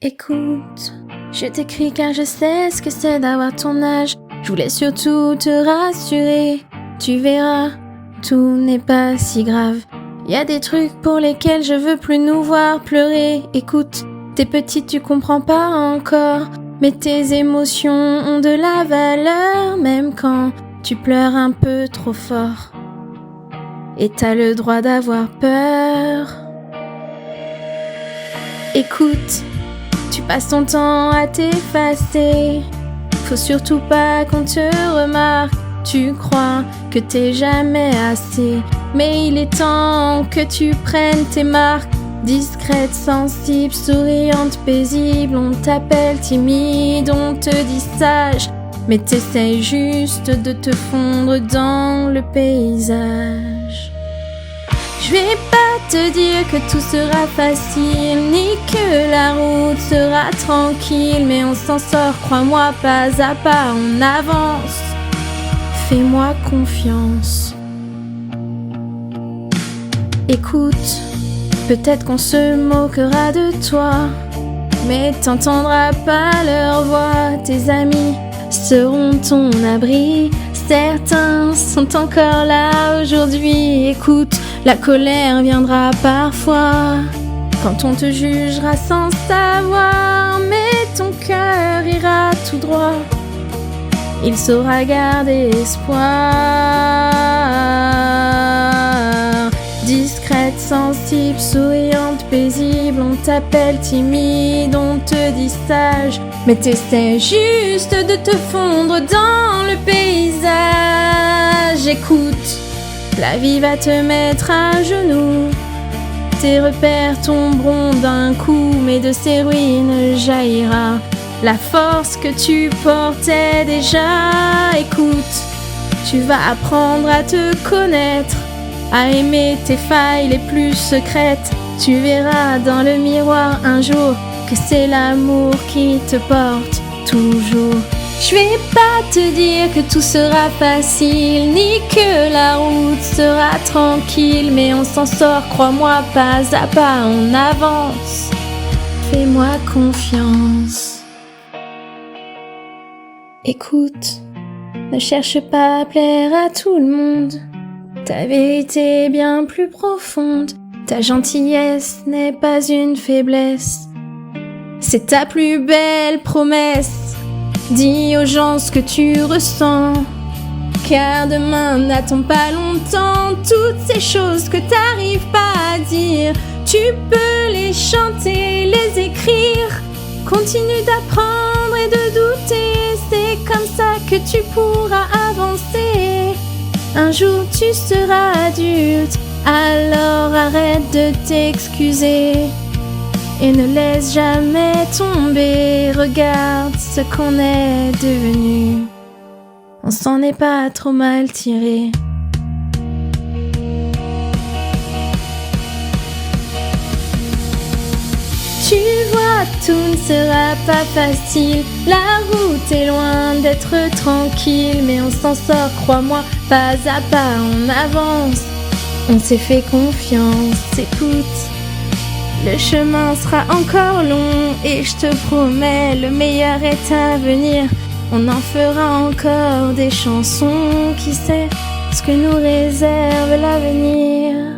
Écoute, je t'écris car je sais ce que c'est d'avoir ton âge. Je voulais surtout te rassurer. Tu verras, tout n'est pas si grave. Y a des trucs pour lesquels je veux plus nous voir pleurer. Écoute, t'es petite, tu comprends pas encore, mais tes émotions ont de la valeur, même quand tu pleures un peu trop fort. Et t'as le droit d'avoir peur. Écoute, tu passes ton temps à t'effacer. Faut surtout pas qu'on te remarque. Tu crois que t'es jamais assez, mais il est temps que tu prennes tes marques. Discrète, sensible, souriante, paisible. On t'appelle timide, on te dit sage, mais t'essayes juste de te fondre dans le paysage. Je vais pas te dire que tout sera facile, ni que la route sera tranquille, mais on s'en sort, crois-moi, pas à pas, on avance. Fais-moi confiance. Écoute, peut-être qu'on se moquera de toi, mais t'entendras pas leur voix. Tes amis seront ton abri, certains sont encore là aujourd'hui. Écoute, la colère viendra parfois quand on te jugera sans savoir, mais ton cœur ira tout droit. Il saura garder espoir. Discrète, sensible, souriante, paisible. On t'appelle timide, on te dit sage, mais t'essaies juste de te fondre dans le paysage. Écoute, la vie va te mettre à genoux. Tes repères tomberont d'un coup, mais de ces ruines jaillira la force que tu portais déjà. Écoute, tu vas apprendre à te connaître, à aimer tes failles les plus secrètes. Tu verras dans le miroir un jour que c'est l'amour qui te porte toujours. Je vais pas te dire que tout sera facile, ni que la route sera tranquille, mais on s'en sort, crois-moi, pas à pas, on avance. Fais-moi confiance. Écoute, ne cherche pas à plaire à tout le monde. Ta vérité est bien plus profonde. Ta gentillesse n'est pas une faiblesse. C'est ta plus belle promesse. Dis aux gens ce que tu ressens, car demain n'attend pas longtemps. Toutes ces choses que t'arrives pas à dire, tu peux les chanter, les écrire. Continue d'apprendre et de douter, c'est comme ça que tu pourras avancer. Un jour tu seras adulte, alors arrête de t'excuser et ne laisse jamais tomber. Regarde ce qu'on est devenu, on s'en est pas trop mal tiré. Tu vois, tout ne sera pas facile. La route est loin d'être tranquille, mais on s'en sort, crois-moi, pas à pas, on avance. On s'est fait confiance, écoute. Le chemin sera encore long et je te promets, le meilleur est à venir. On en fera encore des chansons, qui sait ce que nous réserve l'avenir.